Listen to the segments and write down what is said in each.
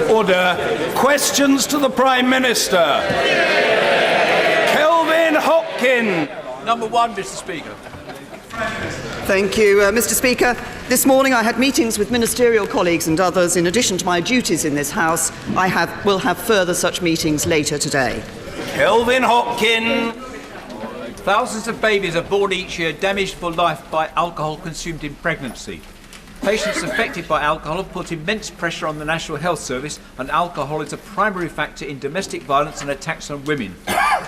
Order. Questions to the Prime Minister. Kelvin Hopkins. Number one, Mr. Speaker. Thank you, Mr. Speaker. This morning I had meetings with ministerial colleagues and others. In addition to my duties in this House, will have further such meetings later today. Kelvin Hopkins. Thousands of babies are born each year damaged for life by alcohol consumed in pregnancy. Patients affected by alcohol have put immense pressure on the National Health Service, and alcohol is a primary factor in domestic violence and attacks on women.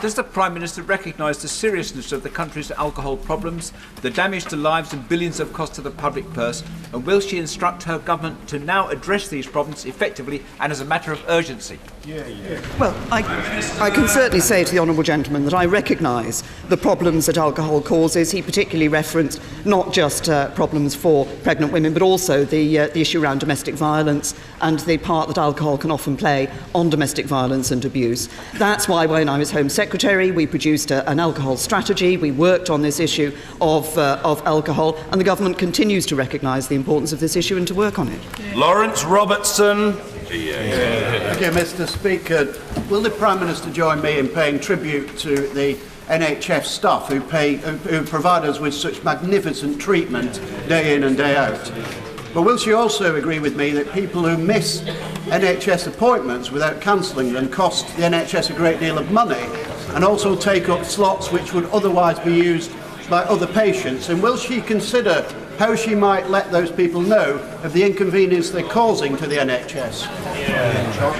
Does the Prime Minister recognise the seriousness of the country's alcohol problems, the damage to lives and billions of cost to the public purse, and will she instruct her government to now address these problems effectively and as a matter of urgency? Well, I can certainly say to the honourable gentleman that I recognise the problems that alcohol causes. He particularly referenced not just problems for pregnant women, but also the issue around domestic violence and the part that alcohol can often play on domestic violence and abuse. That's why when I was Home Secretary we produced an alcohol strategy. We worked on this issue of alcohol, and the government continues to recognise the importance of this issue and to work on it. Lawrence Robertson. Thank you, Mr. Speaker. Will the Prime Minister join me in paying tribute to the NHS staff who provide us with such magnificent treatment day in and day out? But will she also agree with me that people who miss NHS appointments without cancelling them cost the NHS a great deal of money, and also take up slots which would otherwise be used by other patients? And will she consider how she might let those people know of the inconvenience they're causing to the NHS?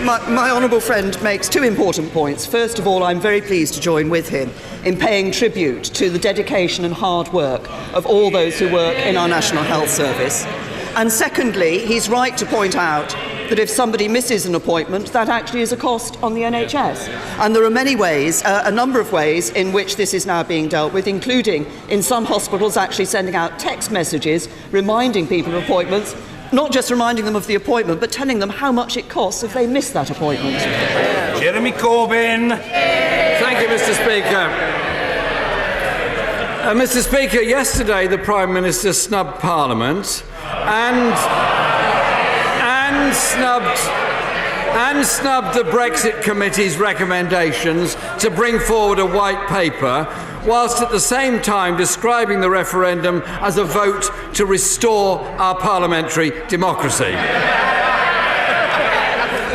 My honourable friend makes two important points. First of all, I'm very pleased to join with him in paying tribute to the dedication and hard work of all those who work in our National Health Service. And secondly, he's right to point out that if somebody misses an appointment, that actually is a cost on the NHS. And there are many ways, a number of ways, in which this is now being dealt with, including in some hospitals actually sending out text messages reminding people of appointments, not just reminding them of the appointment, but telling them how much it costs if they miss that appointment. Jeremy Corbyn. Thank you, Mr. Speaker. Mr. Speaker, yesterday the Prime Minister snubbed Parliament and snubbed the Brexit Committee's recommendations to bring forward a white paper, whilst at the same time describing the referendum as a vote to restore our parliamentary democracy.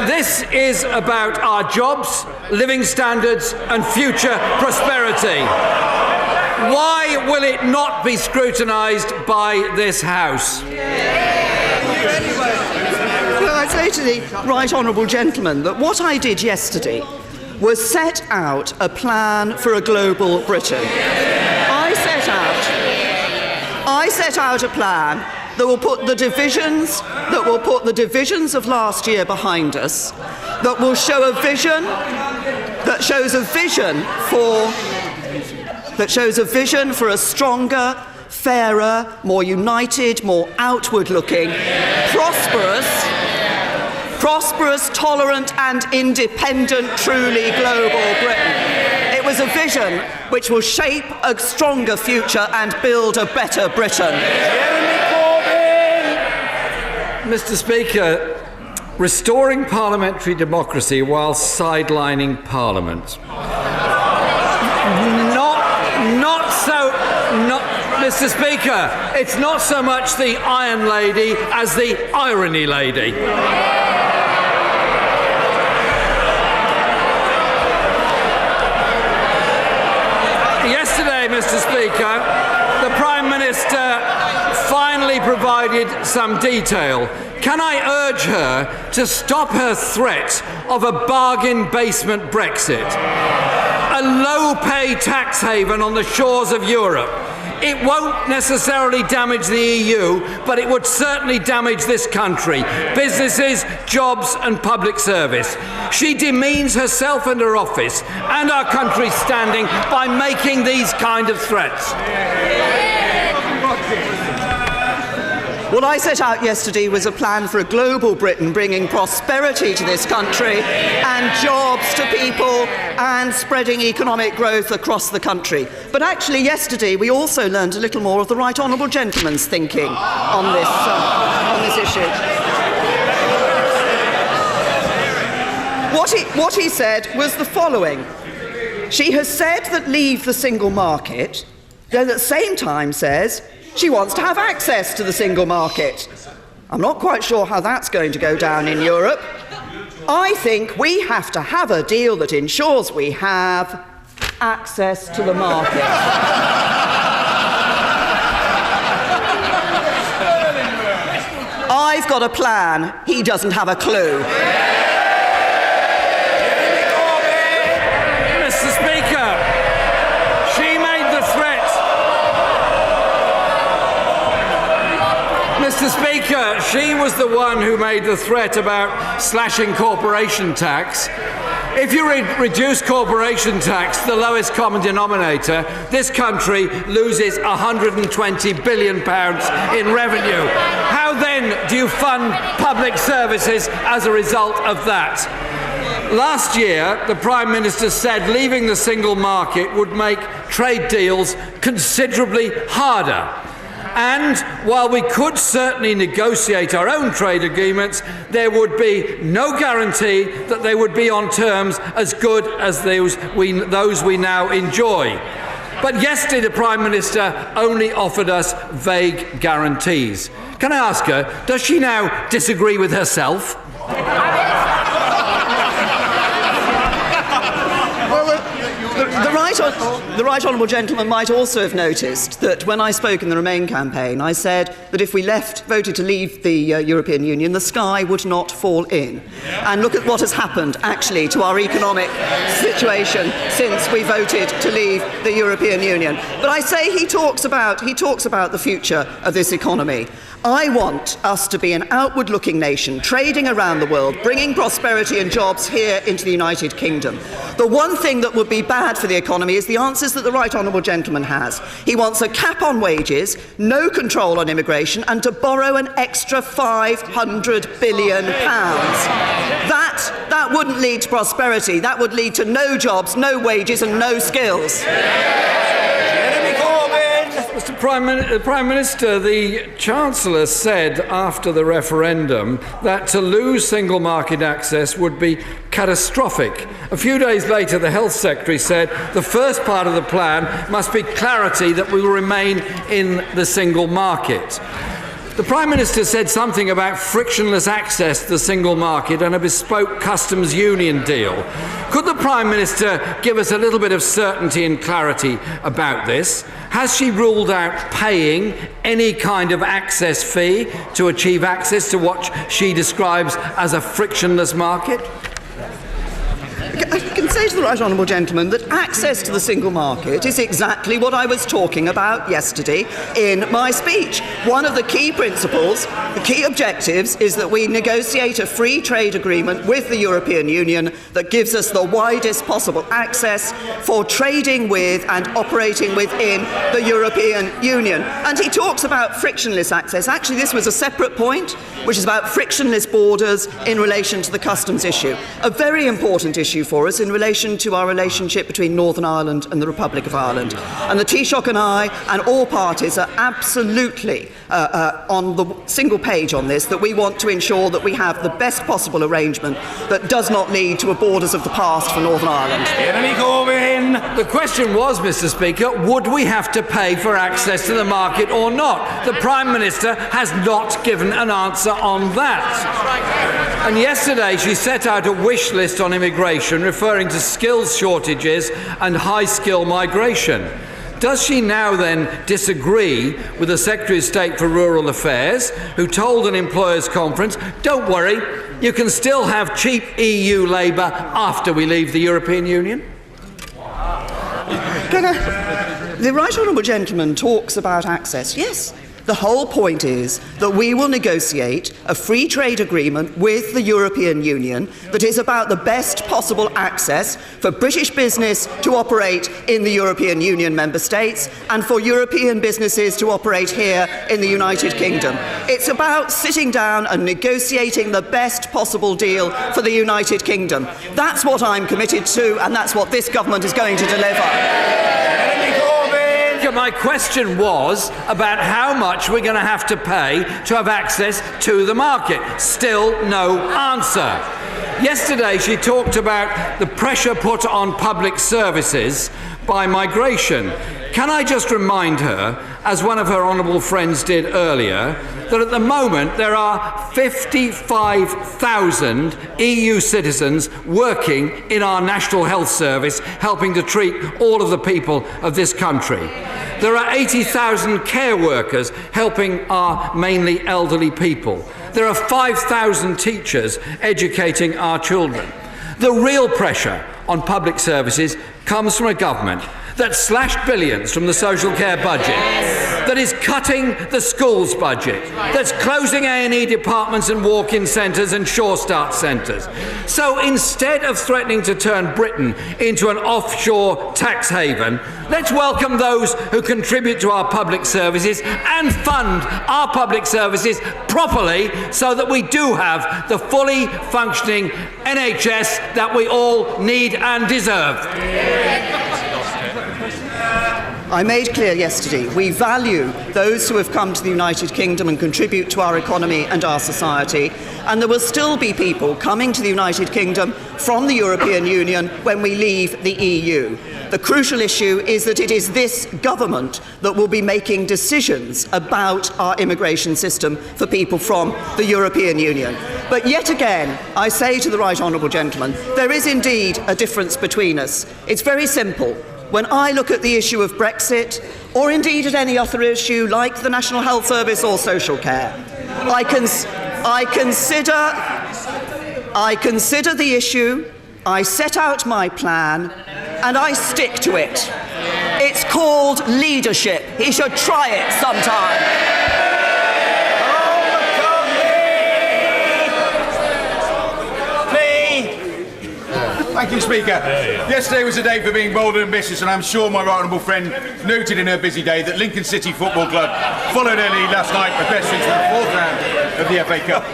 This is about our jobs, living standards and future prosperity. Why will it not be scrutinised by this House? Well, I say to the right honourable gentleman that what I did yesterday was set out a plan for a global Britain. I set out a plan that will put the divisions of last year behind us, that will show a vision, that shows a vision for a stronger, fairer, more united, more outward-looking, prosperous, tolerant and independent, truly global Britain. It was a vision which will shape a stronger future and build a better Britain. Mr. Speaker, restoring parliamentary democracy while sidelining Parliament. Mr. Speaker, it's not so much the Iron Lady as the Irony Lady. Yesterday, Mr. Speaker, the Prime Minister finally provided some detail. Can I urge her to stop her threat of a bargain basement Brexit? A low-pay tax haven on the shores of Europe. It won't necessarily damage the EU, but it would certainly damage this country, businesses, jobs and public service. She demeans herself and her office and our country's standing by making these kind of threats. What I set out yesterday was a plan for a global Britain, bringing prosperity to this country and jobs to people and spreading economic growth across the country. But actually yesterday we also learned a little more of the right honourable gentleman's thinking on this issue. What he said was the following. She has said that leave the single market, then at the same time says she wants to have access to the single market. I'm not quite sure how that's going to go down in Europe. I think we have to have a deal that ensures we have access to the market. I've got a plan. He doesn't have a clue. Mr. Speaker, she made the threat. Mr. Speaker, she was the one who made the threat about slashing corporation tax. If you reduce corporation tax, the lowest common denominator, this country loses £120 billion in revenue. How then do you fund public services as a result of that? Last year, the Prime Minister said leaving the single market would make trade deals considerably harder. And while we could certainly negotiate our own trade agreements, there would be no guarantee that they would be on terms as good as those we now enjoy. But yesterday the Prime Minister only offered us vague guarantees. Can I ask her, does she now disagree with herself? The right honourable gentleman might also have noticed that when I spoke in the Remain campaign, I said that if we voted to leave the European Union, the sky would not fall in. And look at what has happened, actually, to our economic situation since we voted to leave the European Union. But I say he talks about the future of this economy. I want us to be an outward-looking nation, trading around the world, bringing prosperity and jobs here into the United Kingdom. The one thing that would be bad for the economy is the answers that the right honourable gentleman has. He wants a cap on wages, no control on immigration, and to borrow an extra £500 billion. That wouldn't lead to prosperity. That would lead to no jobs, no wages, and no skills. Mr. Prime Minister, the Chancellor said after the referendum that to lose single market access would be catastrophic. A few days later, the Health Secretary said the first part of the plan must be clarity that we will remain in the single market. The Prime Minister said something about frictionless access to the single market and a bespoke customs union deal. Could the Prime Minister give us a little bit of certainty and clarity about this? Has she ruled out paying any kind of access fee to achieve access to what she describes as a frictionless market? I can say to the right honourable gentleman that access to the single market is exactly what I was talking about yesterday in my speech. One of the key principles, the key objectives, is that we negotiate a free trade agreement with the European Union that gives us the widest possible access for trading with and operating within the European Union. And he talks about frictionless access. Actually, this was a separate point, which is about frictionless borders in relation to the customs issue. A very important issue for us in relation to our relationship between Northern Ireland and the Republic of Ireland. And the Taoiseach and I and all parties are absolutely on the single page on this, that we want to ensure that we have the best possible arrangement that does not lead to a borders of the past for Northern Ireland. Jeremy Corbyn. The question was, Mr. Speaker, would we have to pay for access to the market or not? The Prime Minister has not given an answer on that. And yesterday she set out a wish list on immigration referring to skills shortages and high-skill migration. Does she now then disagree with the Secretary of State for Rural Affairs, who told an employers' conference, don't worry, you can still have cheap EU labour after we leave the European Union? The right honourable gentleman talks about access. Yes. The whole point is that we will negotiate a free trade agreement with the European Union that is about the best possible access for British business to operate in the European Union member states and for European businesses to operate here in the United Kingdom. It's about sitting down and negotiating the best possible deal for the United Kingdom. That's what I'm committed to, and that's what this government is going to deliver. My question was about how much we're going to have to pay to have access to the market. Still no answer. Yesterday she talked about the pressure put on public services by migration. Can I just remind her, as one of her honourable friends did earlier, that at the moment there are 55,000 EU citizens working in our National Health Service, helping to treat all of the people of this country. There are 80,000 care workers helping our mainly elderly people. There are 5,000 teachers educating our children. The real pressure on public services comes from a government that slashed billions from the social care budget, that is cutting the schools budget, that's closing A&E departments and walk-in centres and Sure Start centres. So instead of threatening to turn Britain into an offshore tax haven, let's welcome those who contribute to our public services and fund our public services properly so that we do have the fully functioning NHS that we all need and deserve. I made clear yesterday we value those who have come to the United Kingdom and contribute to our economy and our society, and there will still be people coming to the United Kingdom from the European Union when we leave the EU. The crucial issue is that it is this government that will be making decisions about our immigration system for people from the European Union. But yet again, I say to the right honourable gentleman, there is indeed a difference between us. It's very simple. When I look at the issue of Brexit, or indeed at any other issue like the National Health Service or social care, I consider the issue, I set out my plan, and I stick to it. It's called leadership. He should try it sometime. Thank you, Speaker. Yesterday was a day for being bold and ambitious, and I'm sure my right honourable friend noted in her busy day that Lincoln City Football Club followed her lead last night for pedestrians for the fourth round of the FA Cup.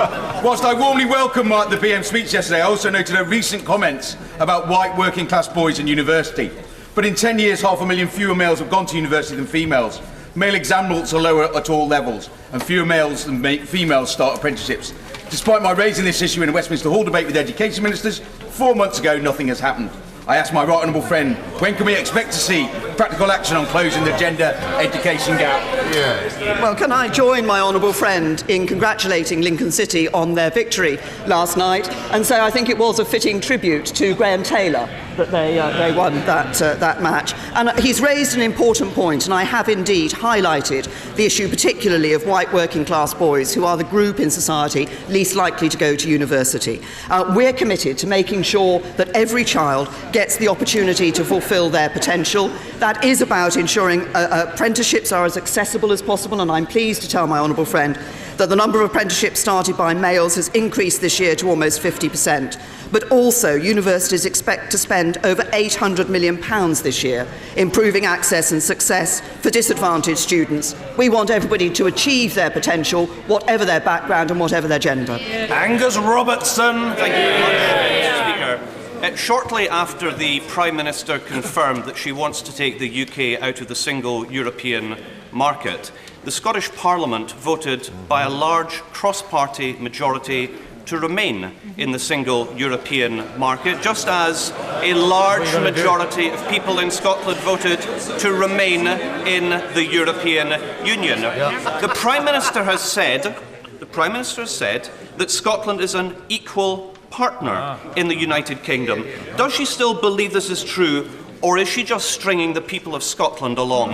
Whilst I warmly welcome the PM speech yesterday, I also noted her recent comments about white working class boys in university. But in 10 years, 500,000 fewer males have gone to university than females. Male exam results are lower at all levels, and fewer males than females start apprenticeships. Despite my raising this issue in a Westminster Hall debate with education ministers, 4 months ago nothing has happened. I asked my right honourable friend, when can we expect to see practical action on closing the gender education gap? Well, can I join my honourable friend in congratulating Lincoln City on their victory last night and say I think it was a fitting tribute to Graham Taylor that they won that match. And he's raised an important point, and I have indeed highlighted the issue particularly of white working class boys, who are the group in society least likely to go to university. We're committed to making sure that every child gets the opportunity to fulfil their potential. That is about ensuring apprenticeships are as accessible as possible, and I'm pleased to tell my honourable friend that the number of apprenticeships started by males has increased this year to almost 50%. But also, universities expect to spend over £800 million this year improving access and success for disadvantaged students. We want everybody to achieve their potential, whatever their background and whatever their gender. Angus Robertson. Thank you, Mr. Speaker. Shortly after the Prime Minister confirmed that she wants to take the UK out of the single European market, the Scottish Parliament voted by a large cross-party majority to remain in the single European market, just as a large majority of people in Scotland voted to remain in the European Union. The Prime Minister has said that Scotland is an equal partner in the United Kingdom. Does she still believe this is true, or is she just stringing the people of Scotland along?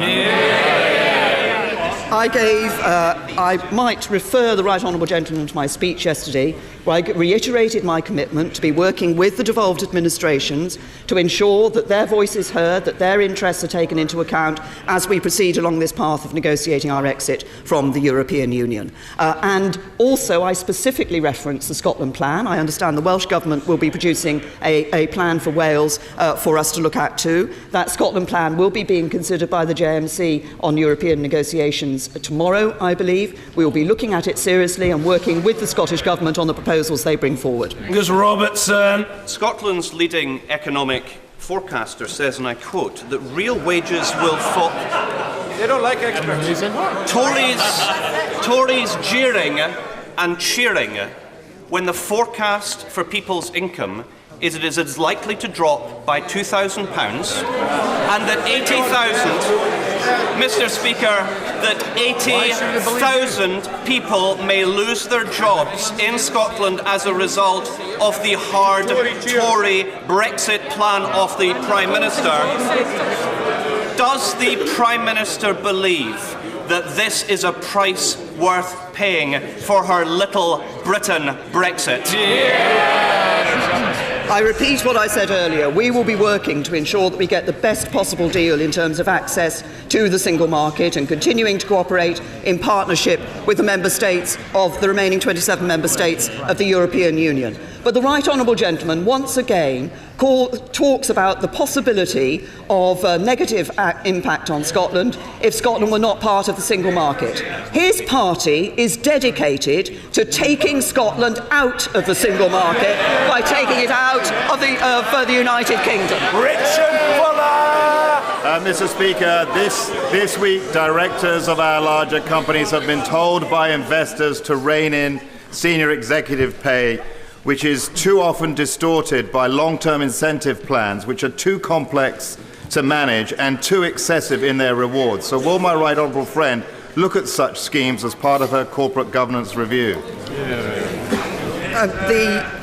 I might refer the right honourable gentleman to my speech yesterday, where I reiterated my commitment to be working with the devolved administrations to ensure that their voice is heard, that their interests are taken into account as we proceed along this path of negotiating our exit from the European Union. And also, I specifically referenced the Scotland Plan. I understand the Welsh Government will be producing a plan for Wales for us to look at too. That Scotland Plan will be being considered by the JMC on European negotiations tomorrow, I believe. We will be looking at it seriously and working with the Scottish Government on the proposals they bring forward. Angus Robertson. Scotland's leading economic forecaster says, and I quote, that real wages will fall. They don't like experts. Tories jeering and cheering when the forecast for people's income is it is likely to drop by £2,000 and that 80,000, Mr. Speaker, that 80,000 people may lose their jobs in Scotland as a result of the hard Tory Brexit plan of the Prime Minister. Does the Prime Minister believe that this is a price worth paying for her Little Britain Brexit? I repeat what I said earlier. We will be working to ensure that we get the best possible deal in terms of access to the single market and continuing to cooperate in partnership with the member states of the remaining 27 member states of the European Union. But the Right Honourable Gentleman once again talks about the possibility of a negative impact on Scotland if Scotland were not part of the single market. His party is dedicated to taking Scotland out of the single market by taking it out of the United Kingdom. Richard Fuller! Mr. Speaker, this week directors of our larger companies have been told by investors to rein in senior executive pay, which is too often distorted by long-term incentive plans, which are too complex to manage and too excessive in their rewards. So will my right honourable friend look at such schemes as part of her corporate governance review?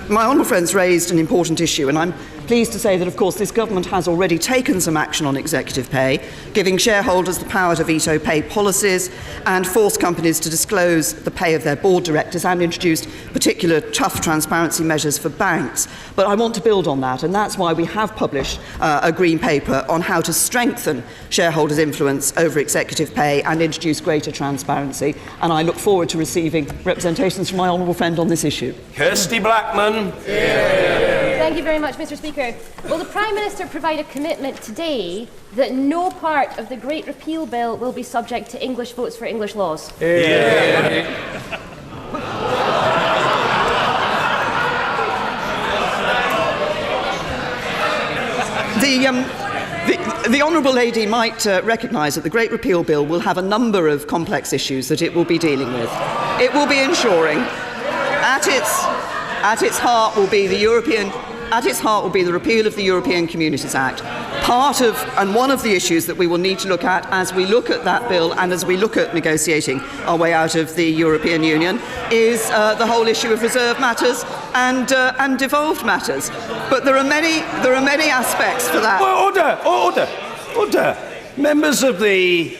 My honourable friend's raised an important issue, and I'm pleased to say that, of course, this government has already taken some action on executive pay, giving shareholders the power to veto pay policies and force companies to disclose the pay of their board directors, and introduced particular tough transparency measures for banks. But I want to build on that, and that's why we have published a green paper on how to strengthen shareholders' influence over executive pay and introduce greater transparency. And I look forward to receiving representations from my honourable friend on this issue. Kirsty Blackman. Thank you very much, Mr. Speaker. Will the Prime Minister provide a commitment today that no part of the Great Repeal Bill will be subject to English votes for English laws? The Honourable Lady might recognise that the Great Repeal Bill will have a number of complex issues that it will be dealing with. It will be ensuring, at its heart will be the repeal of the European Communities Act. One of the issues that we will need to look at as we look at that bill and as we look at negotiating our way out of the European Union is the whole issue of reserved matters and devolved matters. But there are many aspects for that. Order! Members of the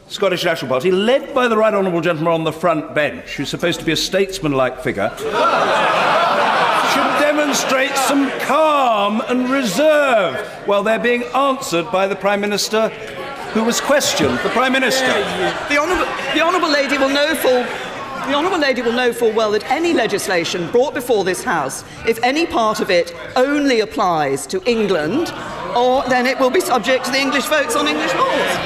Scottish National Party, led by the Right Honourable Gentleman on the front bench, who's supposed to be a statesman-like figure, should demonstrate some calm and reserve while they're being answered by the Prime Minister who was questioned. The Prime Minister. The Honourable Lady will know full well that any legislation brought before this House, if any part of it only applies to England, then it will be subject to the English votes on English laws.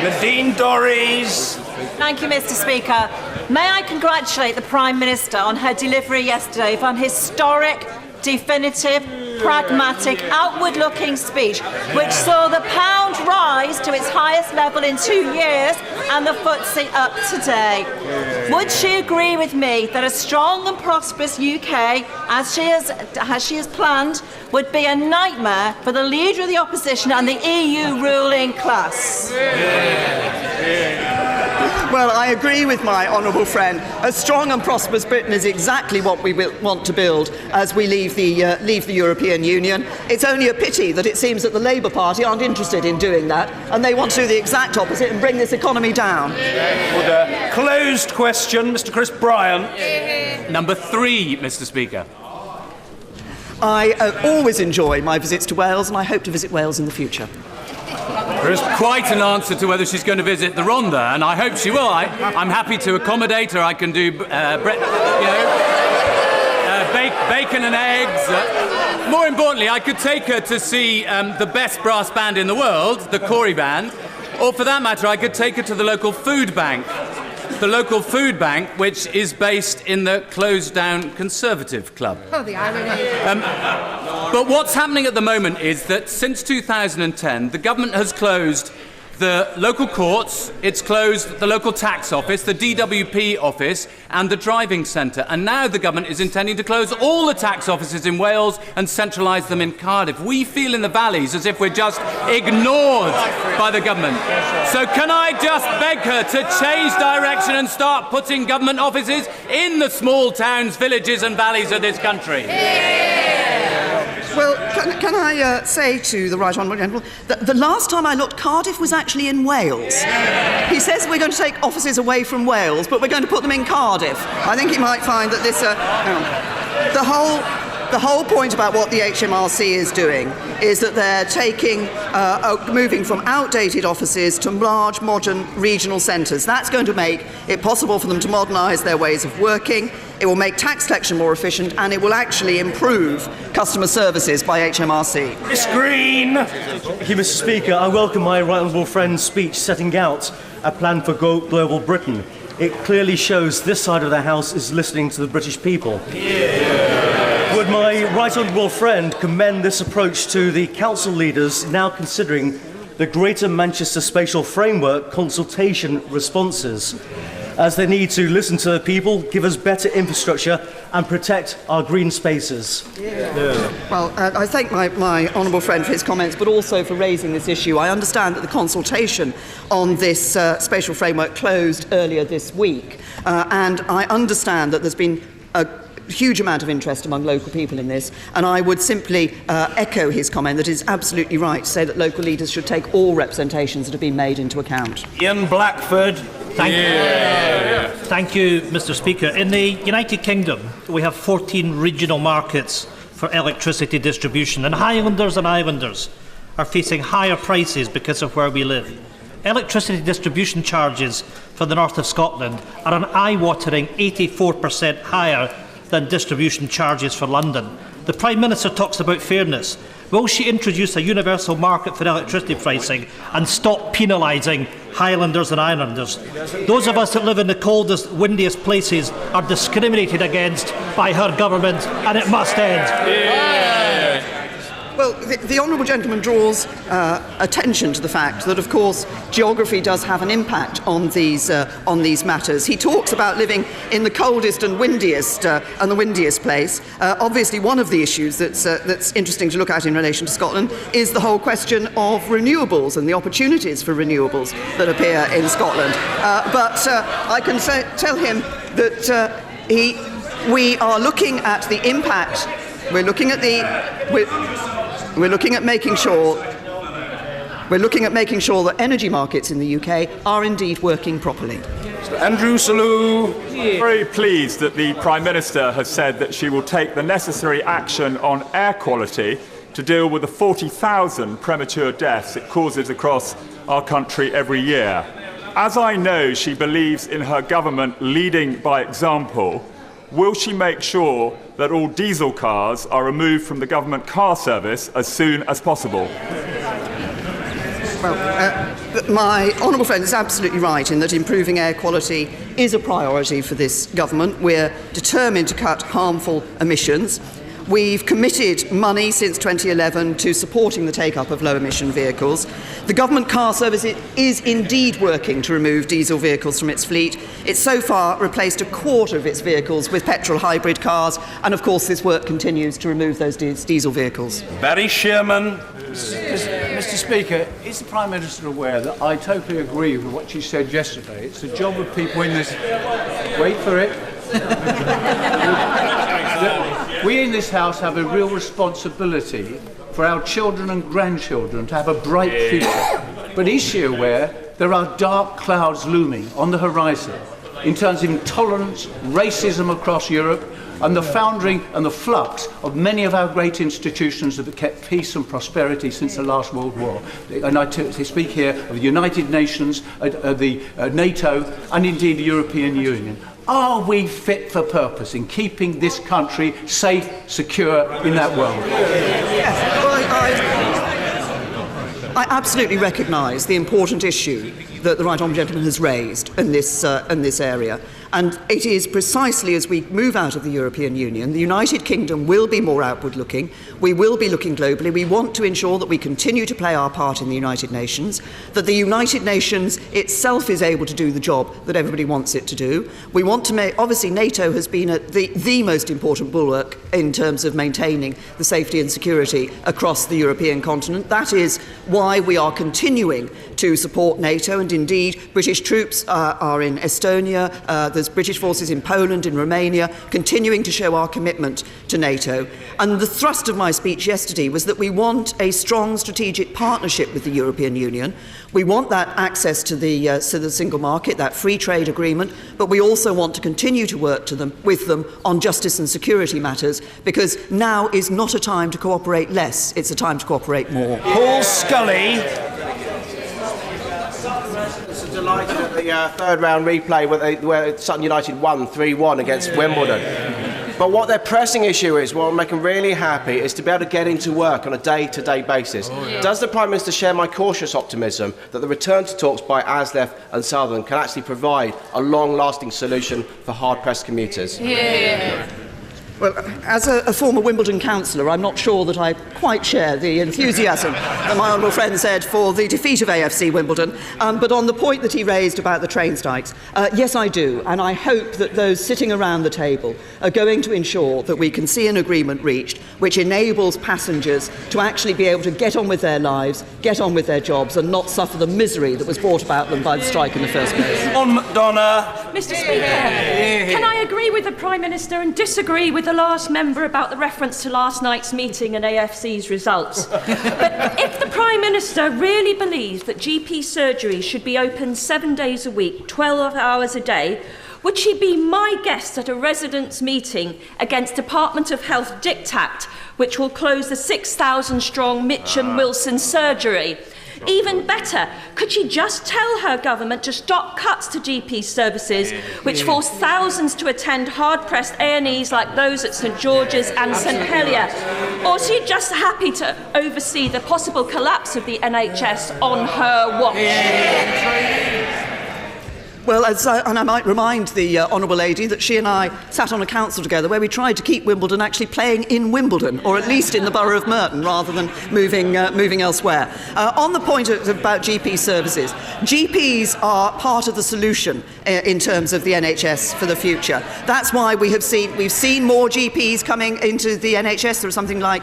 Nadine Dorries. Thank you, Mr. Speaker. May I congratulate the Prime Minister on her delivery yesterday of an historic, definitive, pragmatic, outward-looking speech which saw the pound rise to its highest level in 2 years and the FTSE up today. Would she agree with me that a strong and prosperous UK, as she has planned, would be a nightmare for the Leader of the Opposition and the EU ruling class? Well, I agree with my honourable friend. A strong and prosperous Britain is exactly what we want to build as we leave the European Union. It's only a pity that it seems that the Labour Party aren't interested in doing that, and they want to do the exact opposite and bring this economy down. Order. Closed question, Mr. Chris Bryant. Number 3, Mr. Speaker. I always enjoy my visits to Wales, and I hope to visit Wales in the future. There is quite an answer to whether she's going to visit the Rhondda, and I hope she will. I'm happy to accommodate her. I can do bacon and eggs. More importantly, I could take her to see the best brass band in the world, the Corey Band, or for that matter, I could take her to the local food bank. The local food bank, which is based in the closed-down Conservative Club. Oh, the irony. But what's happening at the moment is that since 2010, the government has closed the local courts, it's closed the local tax office, the DWP office and the driving centre. And now the government is intending to close all the tax offices in Wales and centralise them in Cardiff. We feel in the valleys as if we're just ignored by the government. So can I just beg her to change direction and start putting government offices in the small towns, villages and valleys of this country? Well, can I say to the Right Honourable Gentleman that the last time I looked, Cardiff was actually in Wales. He says we're going to take offices away from Wales, but we're going to put them in Cardiff. I think he might find that this... The whole point about what the HMRC is doing is that they're moving from outdated offices to large, modern regional centres. That's going to make it possible for them to modernise their ways of working. It will make tax collection more efficient, and it will actually improve customer services by HMRC. Miss Green! Thank you, Mr. Speaker. I welcome my right honourable friend's speech setting out a plan for global Britain. It clearly shows this side of the House is listening to the British people. Would my right honourable friend commend this approach to the council leaders now considering the Greater Manchester Spatial Framework consultation responses, as they need to listen to the people, give us better infrastructure and protect our green spaces? Well, I thank my honourable friend for his comments, but also for raising this issue. I understand that the consultation on this spatial framework closed earlier this week, and I understand that there's been a huge amount of interest among local people in this, and I would simply echo his comment that it is absolutely right to say that local leaders should take all representations that have been made into account. Ian Blackford. Thank you, Mr. Speaker. In the United Kingdom, we have 14 regional markets for electricity distribution, and Highlanders and Islanders are facing higher prices because of where we live. Electricity distribution charges for the north of Scotland are an eye-watering 84% higher than distribution charges for London. The Prime Minister talks about fairness. Will she introduce a universal market for electricity pricing and stop penalising Highlanders and Islanders? Those of us that live in the coldest, windiest places are discriminated against by her government, and it must end. Well, the honourable gentleman draws attention to the fact that, of course, geography does have an impact on these matters. He talks about living in the coldest and windiest place. Obviously, one of the issues that's interesting to look at in relation to Scotland is the whole question of renewables and the opportunities for renewables that appear in Scotland. But I can tell him that we are looking at the impact. We're looking at making sure that energy markets in the UK are indeed working properly. Mr. Andrew Selous. Very pleased that the Prime Minister has said that she will take the necessary action on air quality to deal with the 40,000 premature deaths it causes across our country every year. As I know she believes in her government leading by example, will she make sure that all diesel cars are removed from the government car service as soon as possible? Well, my honourable friend is absolutely right in that improving air quality is a priority for this government. We're determined to cut harmful emissions. We've committed money since 2011 to supporting the take-up of low-emission vehicles. The government car service is indeed working to remove diesel vehicles from its fleet. It's so far replaced a quarter of its vehicles with petrol hybrid cars, and of course this work continues to remove those diesel vehicles. Barry Shearman. Mr. Speaker, is the Prime Minister aware that I totally agree with what she said yesterday? It's the job of people in this... Wait for it. We in this House have a real responsibility for our children and grandchildren to have a bright future. But is she aware there are dark clouds looming on the horizon in terms of intolerance, racism across Europe, and the foundering and the flux of many of our great institutions that have kept peace and prosperity since the last World War? And I speak here of the United Nations, the NATO, and indeed the European Union. Are we fit for purpose in keeping this country safe, secure in that world? Yes, well, I absolutely recognise the important issue that the right honourable gentleman has raised in this area. And it is precisely as we move out of the European Union, the United Kingdom will be more outward-looking. We will be looking globally. We want to ensure that we continue to play our part in the United Nations, that the United Nations itself is able to do the job that everybody wants it to do. We want to make, obviously NATO has been the most important bulwark in terms of maintaining the safety and security across the European continent. That is why we are continuing to support NATO, and indeed British troops are in Estonia, there's British forces in Poland, in Romania, continuing to show our commitment to NATO. And the thrust of my speech yesterday was that we want a strong strategic partnership with the European Union. We want that access to the single market, that free trade agreement, but we also want to continue to work with them on justice and security matters, because now is not a time to cooperate less, it's a time to cooperate more. Paul Scully. Delighted at the third round replay where Sutton United won 3-1 against Wimbledon. But what their pressing issue is, what will make them really happy, is to be able to get into work on a day-to-day basis. Does the Prime Minister share my cautious optimism that the return to talks by ASLEF and Southern can actually provide a long-lasting solution for hard-pressed commuters? Well, as a former Wimbledon councillor, I'm not sure that I quite share the enthusiasm that my honourable friend said for the defeat of AFC Wimbledon, but on the point that he raised about the train strikes, yes I do, and I hope that those sitting around the table are going to ensure that we can see an agreement reached which enables passengers to actually be able to get on with their lives, get on with their jobs, and not suffer the misery that was brought about them by the strike in the first place. On McDonough. Mr. Speaker, can I agree with the Prime Minister and disagree with the last member about the reference to last night's meeting and AFC's results? But if the Prime Minister really believes that GP surgery should be open 7 days a week, 12 hours a day, would she be my guest at a residents' meeting against Department of Health diktat, which will close the 6,000-strong Mitcham Wilson surgery? Even better, could she just tell her government to stop cuts to GP services, which force thousands to attend hard-pressed A&Es like those at St George's and St Helier? Or is she just happy to oversee the possible collapse of the NHS on her watch? Well, and I might remind the honourable lady that she and I sat on a council together where we tried to keep Wimbledon actually playing in Wimbledon, or at least in the borough of Merton, rather than moving elsewhere. On the point about GP services, GPs are part of the solution in terms of the NHS for the future. That's why we've seen more GPs coming into the NHS. There are something like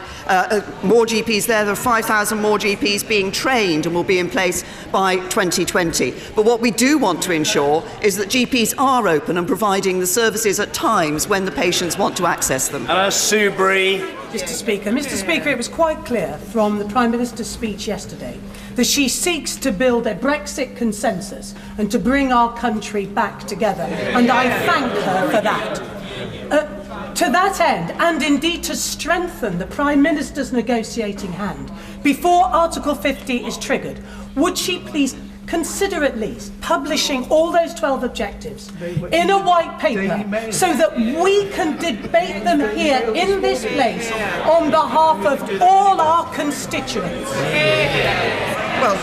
more GPs there. There are 5,000 more GPs being trained and will be in place by 2020. But what we do want to ensure is that GPs are open and providing the services at times when the patients want to access them. Subri. Mr. Speaker, it was quite clear from the Prime Minister's speech yesterday that she seeks to build a Brexit consensus and to bring our country back together, and I thank her for that. To that end, and indeed to strengthen the Prime Minister's negotiating hand, before Article 50 is triggered, would she please consider at least publishing all those 12 objectives in a white paper so that we can debate them here in this place on behalf of all our constituents? Well,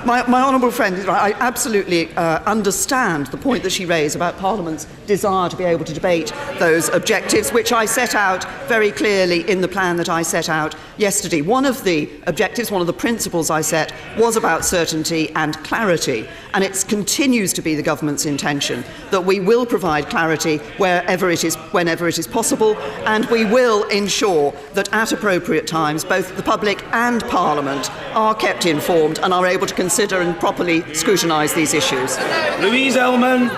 my honourable friend is right. I absolutely understand the point that she raised about Parliament's desire to be able to debate those objectives, which I set out very clearly in the plan that I set out yesterday. One of the objectives, one of the principles I set, was about certainty and clarity, and it continues to be the government's intention that we will provide clarity whenever it is possible, and we will ensure that at appropriate times both the public and Parliament are kept informed and are able to consider and properly scrutinise these issues. Louise Ellman.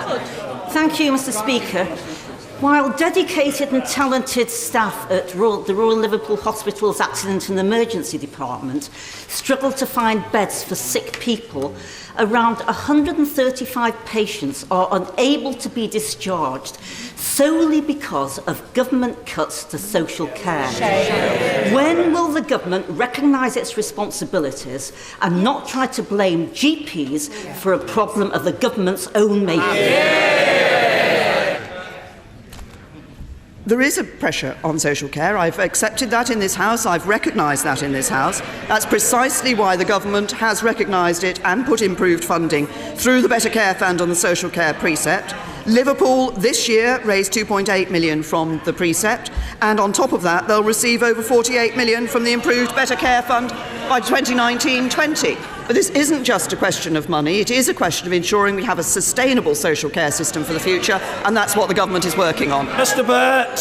Thank you, Mr. Speaker. While dedicated and talented staff at the Royal Liverpool Hospital's Accident and Emergency Department struggle to find beds for sick people, around 135 patients are unable to be discharged solely because of government cuts to social care. When will the government recognise its responsibilities and not try to blame GPs for a problem of the government's own making? There is a pressure on social care. I've accepted that in this House. I've recognised that in this House. That's precisely why the government has recognised it and put improved funding through the Better Care Fund on the social care precept. Liverpool this year raised 2.8 million from the precept, and on top of that they'll receive over 48 million from the Improved Better Care Fund by 2019-20. But this isn't just a question of money, it is a question of ensuring we have a sustainable social care system for the future, and that's what the government is working on. Mr. Burt.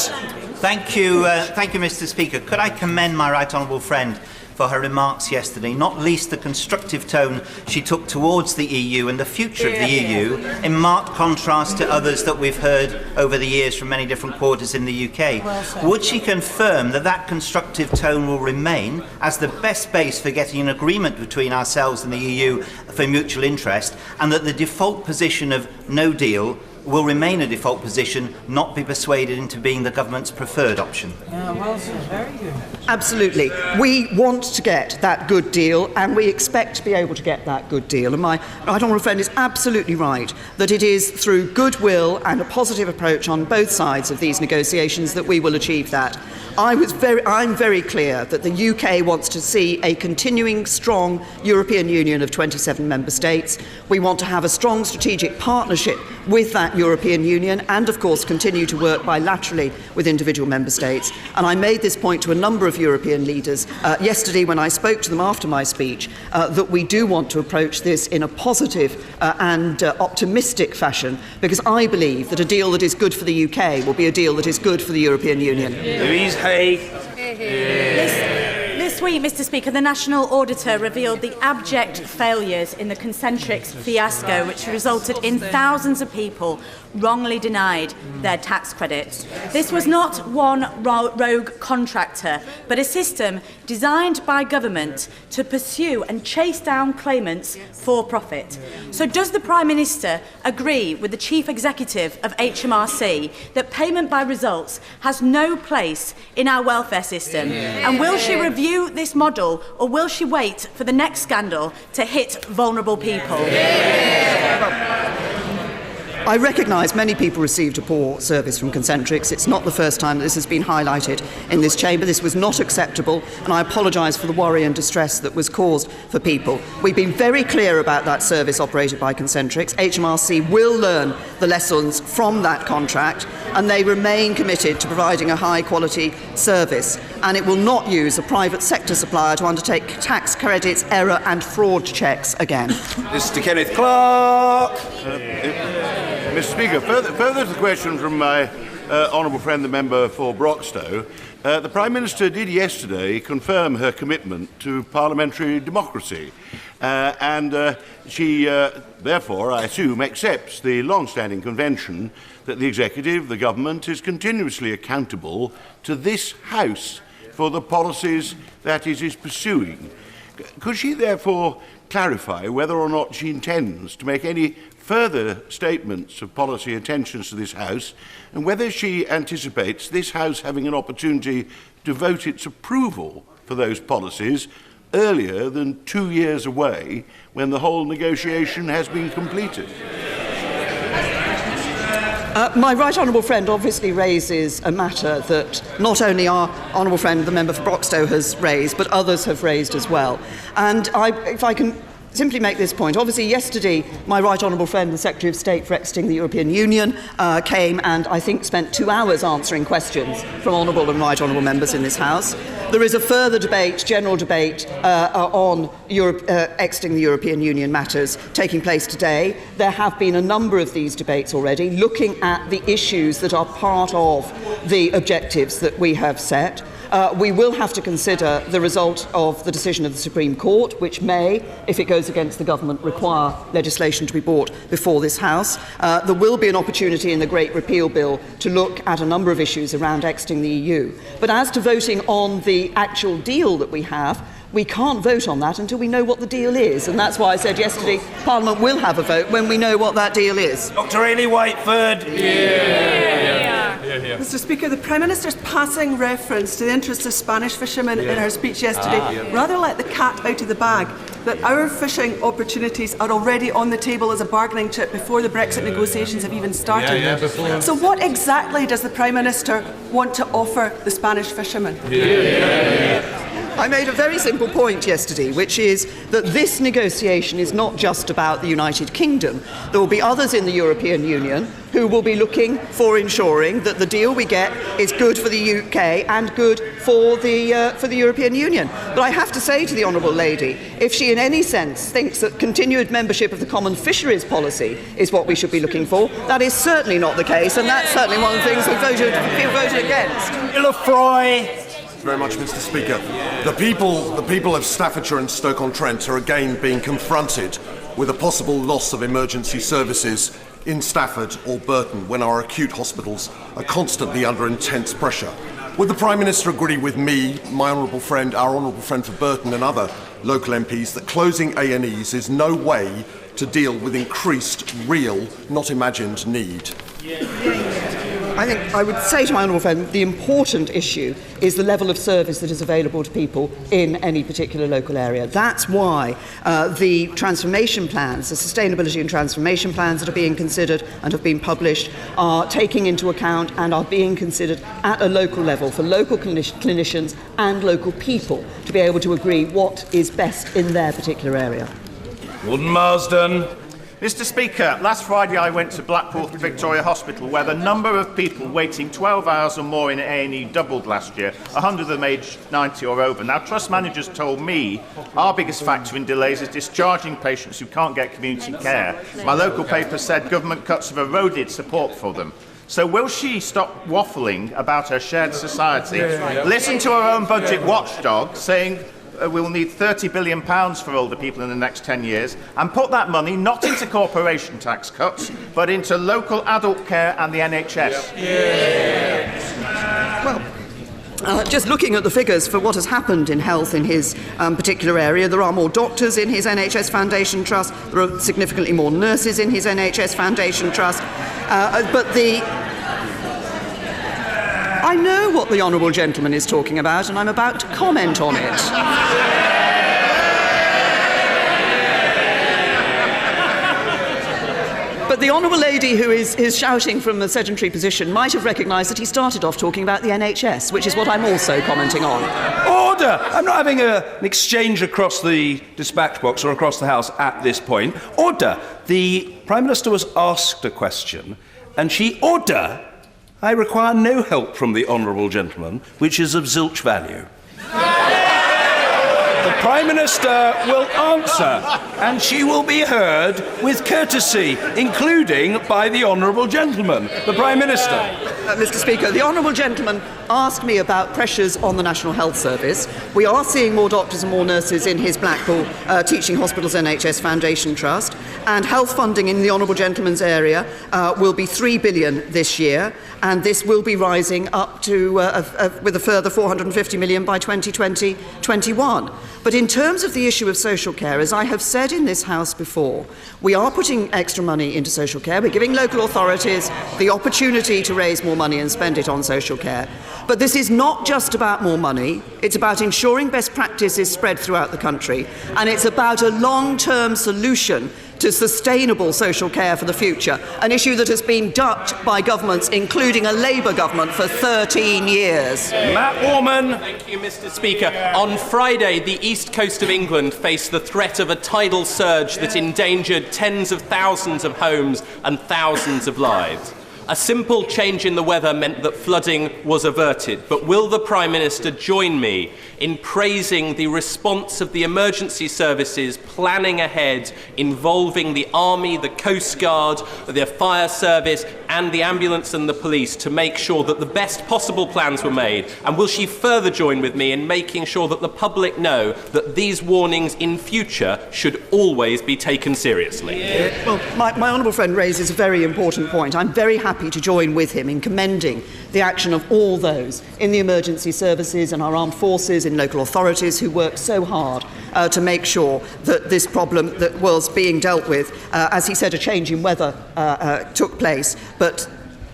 Thank you, Mr. Speaker. Could I commend my right honourable friend for her remarks yesterday, not least the constructive tone she took towards the EU and the future of the EU, in marked contrast to others that we've heard over the years from many different quarters in the UK. Would she confirm that that constructive tone will remain as the best base for getting an agreement between ourselves and the EU for mutual interest, and that the default position of no deal will remain a default position, not be persuaded into being the government's preferred option? Very good. Absolutely. We want to get that good deal, and we expect to be able to get that good deal. And my right honourable friend is absolutely right that it is through goodwill and a positive approach on both sides of these negotiations that we will achieve that. I'm very clear that the UK wants to see a continuing strong European Union of 27 member states. We want to have a strong strategic partnership with that European Union and, of course, continue to work bilaterally with individual member states. And I made this point to a number of European leaders yesterday when I spoke to them after my speech, that we do want to approach this in a positive and optimistic fashion, because I believe that a deal that is good for the UK will be a deal that is good for the European Union. Louise Hay. This week, Mr. Speaker, the National Auditor revealed the abject failures in the Concentrics fiasco, which resulted in thousands of people wrongly denied their tax credits. This was not one rogue contractor, but a system designed by government to pursue and chase down claimants for profit. So does the Prime Minister agree with the Chief Executive of HMRC that payment by results has no place in our welfare system? And will she review this model, or will she wait for the next scandal to hit vulnerable people? I recognise many people received a poor service from Concentrics. It's not the first time that this has been highlighted in this chamber. This was not acceptable, and I apologise for the worry and distress that was caused for people. We've been very clear about that service operated by Concentrics. HMRC will learn the lessons from that contract, and they remain committed to providing a high-quality service. And it will not use a private sector supplier to undertake tax credits, error and fraud checks again. Mr. Kenneth Clark. Mr. Speaker, further to the question from my honourable friend, the member for Broxtowe, the Prime Minister did yesterday confirm her commitment to parliamentary democracy, and she, therefore, I assume, accepts the long-standing convention that the Executive, the Government, is continuously accountable to this House for the policies that it is pursuing. Could she, therefore, clarify whether or not she intends to make any further statements of policy intentions to this House, and whether she anticipates this House having an opportunity to vote its approval for those policies earlier than 2 years away, when the whole negotiation has been completed? My right honourable friend obviously raises a matter that not only our honourable friend, the member for Broxtowe, has raised, but others have raised as well. And if I can simply make this point. Obviously, yesterday, my right honourable friend, the Secretary of State for exiting the European Union, came and, I think, spent 2 hours answering questions from honourable and right honourable members in this House. There is a further debate, general debate, on exiting the European Union matters taking place today. There have been a number of these debates already, looking at the issues that are part of the objectives that we have set. We will have to consider the result of the decision of the Supreme Court, which may, if it goes against the government, require legislation to be brought before this House. There will be an opportunity in the Great Repeal Bill to look at a number of issues around exiting the EU. But as to voting on the actual deal that we have, we can't vote on that until we know what the deal is. And that's why I said yesterday Parliament will have a vote when we know what that deal is. Dr. Ailey Whiteford. Mr. Speaker, the Prime Minister's passing reference to the interests of Spanish fishermen in her speech yesterday rather let the cat out of the bag, that our fishing opportunities are already on the table as a bargaining chip before the Brexit negotiations have even started. So what exactly does the Prime Minister want to offer the Spanish fishermen? I made a very simple point yesterday, which is that this negotiation is not just about the United Kingdom. There will be others in the European Union who will be looking for ensuring that the deal we get is good for the UK and good for the European Union. But I have to say to the Honourable Lady, if she in any sense thinks that continued membership of the common fisheries policy is what we should be looking for, that is certainly not the case, and that's certainly one of the things we voted against. Thank you very much, Mr. Speaker. The people of Staffordshire and Stoke-on-Trent are again being confronted with a possible loss of emergency services in Stafford or Burton when our acute hospitals are constantly under intense pressure. Would the Prime Minister agree with me, my honourable friend, our honourable friend for Burton and other local MPs that closing A&Es is no way to deal with increased, real, not imagined need? I think I would say to my honourable friend, the important issue is the level of service that is available to people in any particular local area. That's why the transformation plans, the sustainability and transformation plans that are being considered and have been published are taking into account and are being considered at a local level for local clinicians and local people to be able to agree what is best in their particular area. Gordon Marsden. Mr. Speaker, last Friday I went to Blackpool Victoria Hospital where the number of people waiting 12 hours or more in A&E doubled last year, 100 of them aged 90 or over. Now, trust managers told me our biggest factor in delays is discharging patients who can't get community care. My local paper said government cuts have eroded support for them. So will she stop waffling about her shared society, listen to her own budget watchdog saying we will need £30 billion for older people in the next 10 years, and put that money not into corporation tax cuts, but into local adult care and the NHS? Well, just looking at the figures for what has happened in health in his particular area, there are more doctors in his NHS Foundation Trust, there are significantly more nurses in his NHS Foundation Trust, I know what the honourable gentleman is talking about, and I'm about to comment on it. But the honourable lady who is shouting from the sedentary position might have recognised that he started off talking about the NHS, which is what I'm also commenting on. Order! I'm not having an exchange across the dispatch box or across the House at this point. Order! The Prime Minister was asked a question, and she... Order! I require no help from the honourable gentleman, which is of zilch value. The Prime Minister will answer, and she will be heard with courtesy, including by the honourable gentleman, the Prime Minister. Mr. Speaker, the honourable gentleman asked me about pressures on the National Health Service. We are seeing more doctors and more nurses in his Blackpool Teaching Hospitals NHS Foundation Trust, and health funding in the honourable gentleman's area will be £3 billion this year, and this will be rising up to with a further £450 million by 2020-21. But in terms of the issue of social care, as I have said in this House before, we are putting extra money into social care. We're giving local authorities the opportunity to raise more money and spend it on social care. But this is not just about more money. It's about ensuring best practice is spread throughout the country. And it's about a long-term solution to sustainable social care for the future, an issue that has been ducked by governments, including a Labour government, for 13 years. Matt Warman. Thank you, Mr. Speaker. On Friday, the east coast of England faced the threat of a tidal surge that endangered tens of thousands of homes and thousands of lives. A simple change in the weather meant that flooding was averted, but will the Prime Minister join me in praising the response of the emergency services planning ahead, involving the Army, the Coast Guard, the Fire Service and the ambulance and the police to make sure that the best possible plans were made? And will she further join with me in making sure that the public know that these warnings in future should always be taken seriously? Well, my honourable friend raises a very important point. I'm very happy to join with him in commending the action of all those in the emergency services and our armed forces, in local authorities who work so hard to make sure that this problem that was being dealt with, as he said, a change in weather took place. But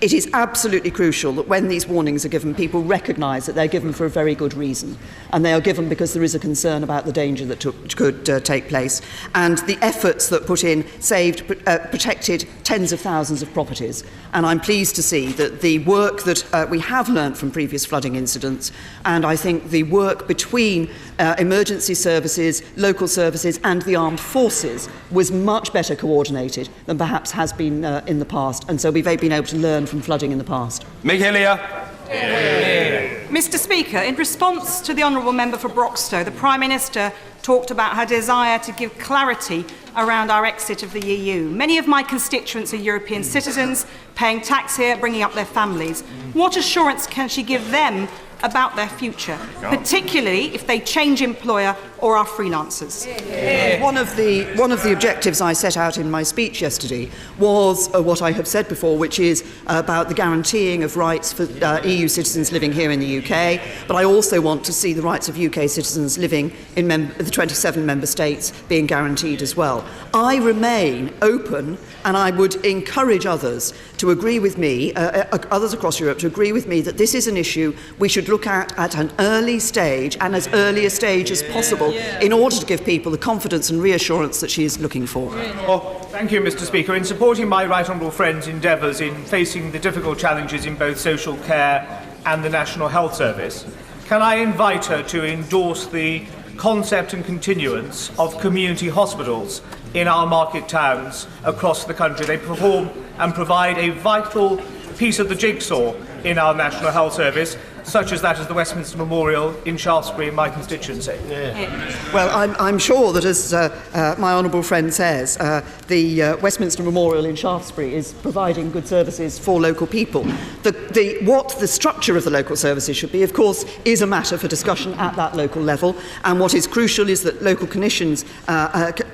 it is absolutely crucial that when these warnings are given, people recognise that they're given for a very good reason, and they are given because there is a concern about the danger that could take place. And the efforts that put in protected tens of thousands of properties. And I'm pleased to see that the work that we have learnt from previous flooding incidents, and I think the work between emergency services, local services and the armed forces was much better coordinated than perhaps has been in the past. And so we've been able to learn from flooding in the past. Michaelia. Mr. Speaker, in response to the Honourable Member for Broxtowe, the Prime Minister talked about her desire to give clarity around our exit of the EU. Many of my constituents are European citizens, paying tax here, bringing up their families. What assurance can she give them about their future, particularly if they change employer or are freelancers? One of the objectives I set out in my speech yesterday was what I have said before, which is about the guaranteeing of rights for EU citizens living here in the UK, but I also want to see the rights of UK citizens living in the 27 member states being guaranteed as well. I remain open, and I would encourage others to agree with me, others across Europe to agree with me that this is an issue we should look at an early stage, and as early a stage as possible, in order to give people the confidence and reassurance that she is looking for. Thank you, Mr. Speaker. In supporting my right honourable friend's endeavours in facing the difficult challenges in both social care and the National Health Service, can I invite her to endorse the concept and continuance of community hospitals in our market towns across the country? They perform and provide a vital piece of the jigsaw in our National Health Service, such as that of the Westminster Memorial in Shaftesbury, in my constituency. Well, I'm sure that, as my honourable friend says, the Westminster Memorial in Shaftesbury is providing good services for local people. What the structure of the local services should be, of course, is a matter for discussion at that local level, and what is crucial is that local clinicians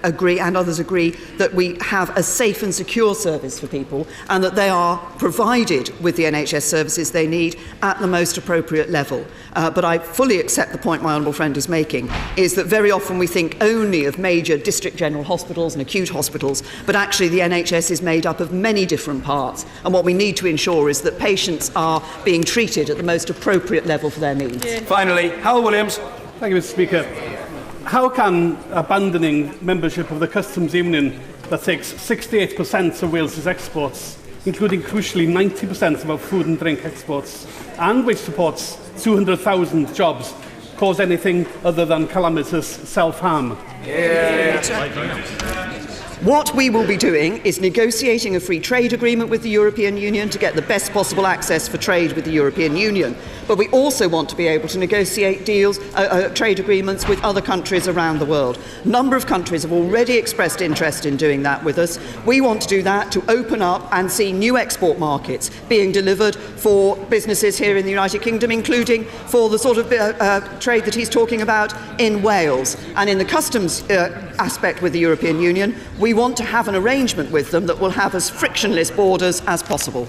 agree, and others agree, that we have a safe and secure service for people, and that they are provided with the NHS services they need at the most appropriate level. But I fully accept the point my honourable friend is making, is that very often we think only of major district general hospitals and acute hospitals, but actually the NHS is made up of many different parts, and what we need to ensure is that patients are being treated at the most appropriate level for their needs. Finally, Hal Williams. Thank you, Mr. Speaker. How can abandoning membership of the Customs Union that takes 68% of Wales's exports, including crucially 90% of our food and drink exports, and which supports 200,000 jobs, cause anything other than calamitous self-harm? What we will be doing is negotiating a free trade agreement with the European Union to get the best possible access for trade with the European Union. But we also want to be able to negotiate trade agreements with other countries around the world. A number of countries have already expressed interest in doing that with us. We want to do that to open up and see new export markets being delivered for businesses here in the United Kingdom, including for the sort of trade that he's talking about in Wales. And in the customs aspect with the European Union, we want to have an arrangement with them that will have as frictionless borders as possible.